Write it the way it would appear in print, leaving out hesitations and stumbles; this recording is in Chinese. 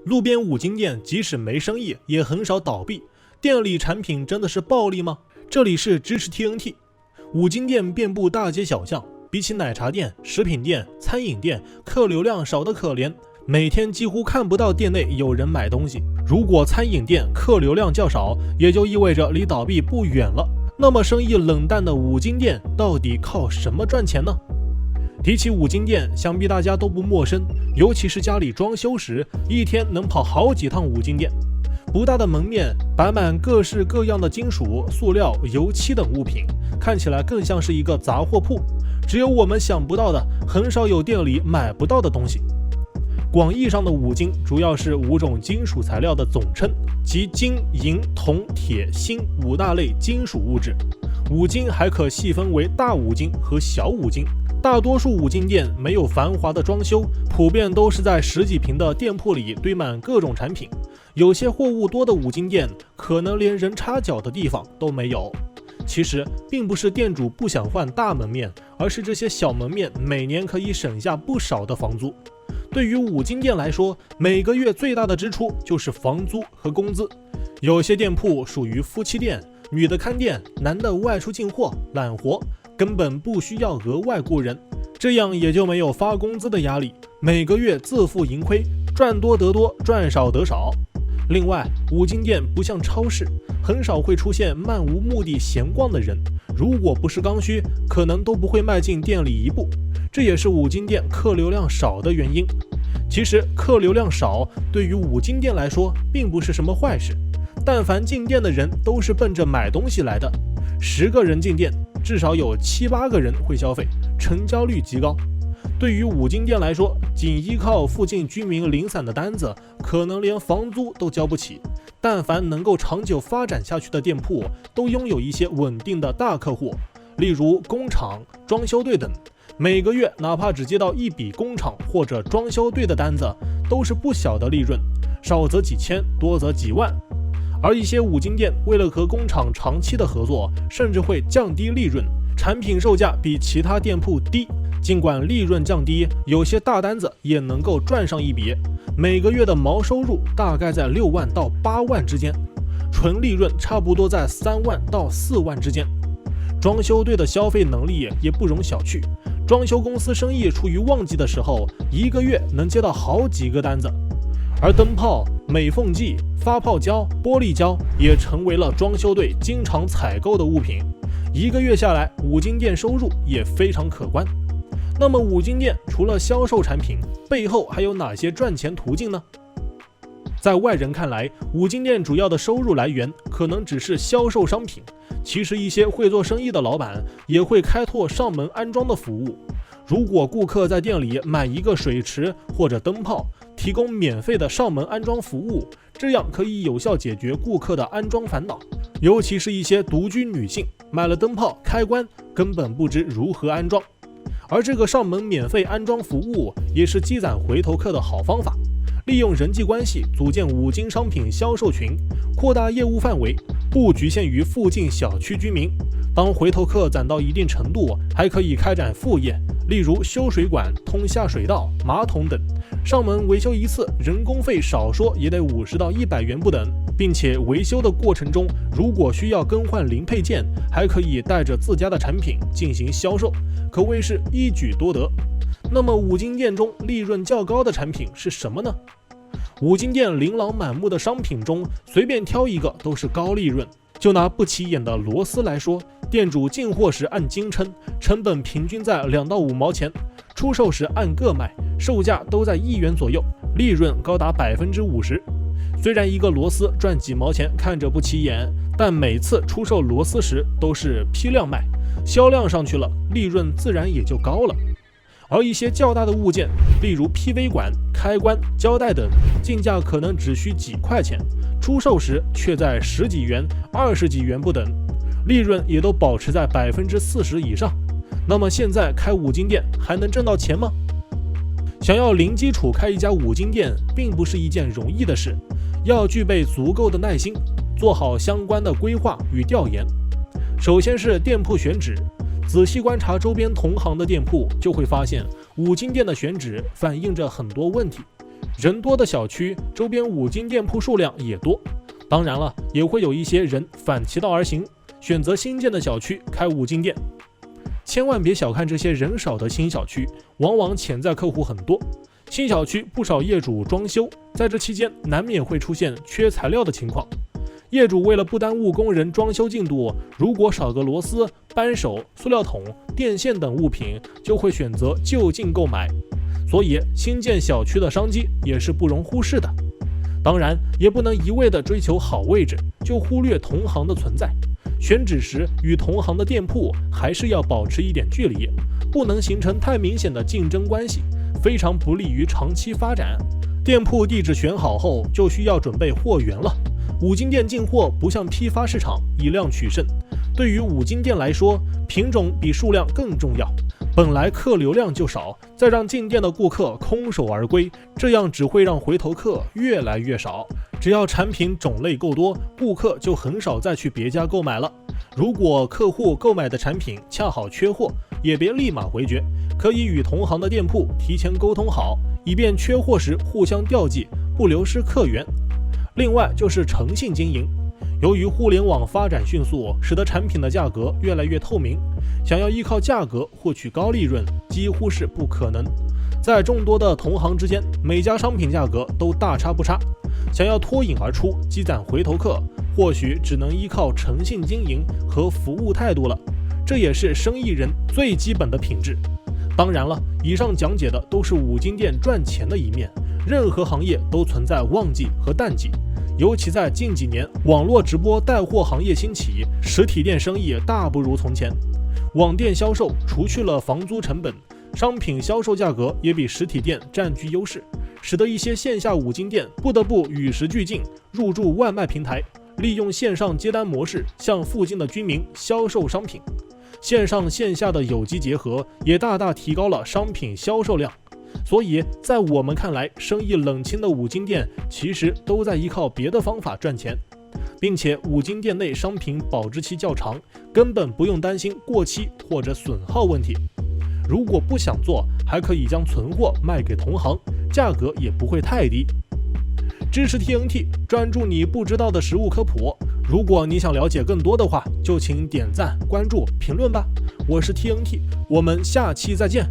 路边五金店即使没生意，也很少倒闭。店里产品真的是暴利吗？这里是知识 TNT。五金店遍布大街小巷，比起奶茶店、食品店、餐饮店，客流量少得可怜。每天几乎看不到店内有人买东西。如果餐饮店客流量较少，也就意味着离倒闭不远了。那么生意冷淡的五金店到底靠什么赚钱呢？提起五金店，想必大家都不陌生，尤其是家里装修时，一天能跑好几趟五金店。不大的门面摆满各式各样的金属、塑料、油漆等物品，看起来更像是一个杂货铺。只有我们想不到的，很少有店里买不到的东西。广义上的五金主要是5种金属材料的总称，即金、银、铜、铁、锌5大类金属物质。五金还可细分为大五金和小五金。大多数五金店没有繁华的装修，普遍都是在10几平的店铺里堆满各种产品。有些货物多的五金店可能连人插脚的地方都没有。其实并不是店主不想换大门面，而是这些小门面每年可以省下不少的房租。对于五金店来说，每个月最大的支出就是房租和工资。有些店铺属于夫妻店，女的看店，男的外出进货揽活，根本不需要额外雇人，这样也就没有发工资的压力，每个月自负盈亏，赚多得多，赚少得少。另外，五金店不像超市，很少会出现漫无目的闲逛的人，如果不是刚需，可能都不会迈进店里一步。这也是五金店客流量少的原因。其实客流量少对于五金店来说并不是什么坏事，但凡进店的人都是奔着买东西来的，10个人进店，至少有7、8个人会消费，成交率极高。对于五金店来说，仅依靠附近居民零散的单子，可能连房租都交不起。但凡能够长久发展下去的店铺，都拥有一些稳定的大客户，例如工厂、装修队等。每个月哪怕只接到1笔工厂或者装修队的单子，都是不小的利润，少则几千，多则几万。而一些五金店为了和工厂长期的合作，甚至会降低利润，产品售价比其他店铺低。尽管利润降低，有些大单子也能够赚上一笔，每个月的毛收入大概在6万到8万之间，纯利润差不多在3万到4万之间。装修队的消费能力也不容小觑，装修公司生意处于旺季的时候，一个月能接到好几个单子。而灯泡、美缝剂、发泡胶、玻璃胶也成为了装修队经常采购的物品，一个月下来，五金店收入也非常可观。那么五金店除了销售产品，背后还有哪些赚钱途径呢？在外人看来，五金店主要的收入来源可能只是销售商品，其实一些会做生意的老板也会开拓上门安装的服务。如果顾客在店里买一个水池或者灯泡，提供免费的上门安装服务，这样可以有效解决顾客的安装烦恼。尤其是一些独居女性，买了灯泡开关根本不知如何安装，而这个上门免费安装服务也是积攒回头客的好方法。利用人际关系组建五金商品销售群，扩大业务范围，不局限于附近小区居民。当回头客攒到一定程度，还可以开展副业，例如修水管、通下水道、马桶等。上门维修一次，人工费少说也得50到100元不等，并且维修的过程中，如果需要更换零配件，还可以带着自家的产品进行销售，可谓是一举多得。那么五金店中利润较高的产品是什么呢？五金店琳琅满目的商品中，随便挑一个都是高利润。就拿不起眼的螺丝来说，店主进货时按斤称，成本平均在2到5毛钱，出售时按个卖，售价都在1元左右，利润高达50%。虽然一个螺丝赚几毛钱看着不起眼，但每次出售螺丝时都是批量卖，销量上去了，利润自然也就高了。而一些较大的物件，例如 PV 管、开关、胶带等，进价可能只需几块钱，出售时却在10几元、20几元不等，利润也都保持在40%以上。那么现在开五金店还能挣到钱吗？想要零基础开一家五金店，并不是一件容易的事，要具备足够的耐心，做好相关的规划与调研。首先是店铺选址，仔细观察周边同行的店铺，就会发现五金店的选址反映着很多问题。人多的小区，周边五金店铺数量也多，当然了，也会有一些人反其道而行，选择新建的小区开五金店。千万别小看这些人少的新小区，往往潜在客户很多。新小区不少业主装修，在这期间难免会出现缺材料的情况。业主为了不耽误工人装修进度，如果少个螺丝、扳手、塑料桶、电线等物品，就会选择就近购买。所以新建小区的商机也是不容忽视的。当然，也不能一味地追求好位置，就忽略同行的存在。选址时与同行的店铺还是要保持一点距离，不能形成太明显的竞争关系，非常不利于长期发展。店铺地址选好后，就需要准备货源了。五金店进货不像批发市场以量取胜，对于五金店来说，品种比数量更重要。本来客流量就少，再让进店的顾客空手而归，这样只会让回头客越来越少。只要产品种类够多，顾客就很少再去别家购买了。如果客户购买的产品恰好缺货，也别立马回绝，可以与同行的店铺提前沟通好，以便缺货时互相调剂，不流失客源。另外就是诚信经营，由于互联网发展迅速，使得产品的价格越来越透明，想要依靠价格获取高利润几乎是不可能。在众多的同行之间，每家商品价格都大差不差，想要脱颖而出，积攒回头客，或许只能依靠诚信经营和服务态度了，这也是生意人最基本的品质。当然了，以上讲解的都是五金店赚钱的一面，任何行业都存在旺季和淡季，尤其在近几年，网络直播带货行业兴起，实体店生意大不如从前。网店销售除去了房租成本，商品销售价格也比实体店占据优势，使得一些线下五金店不得不与时俱进，入驻外卖平台，利用线上接单模式向附近的居民销售商品。线上线下的有机结合也大大提高了商品销售量。所以在我们看来，生意冷清的五金店其实都在依靠别的方法赚钱，并且五金店内商品保质期较长，根本不用担心过期或者损耗问题。如果不想做，还可以将存货卖给同行，价格也不会太低。支持 TNT， 专注你不知道的实物科普。如果你想了解更多的话，就请点赞、关注、评论吧。我是 TNT， 我们下期再见。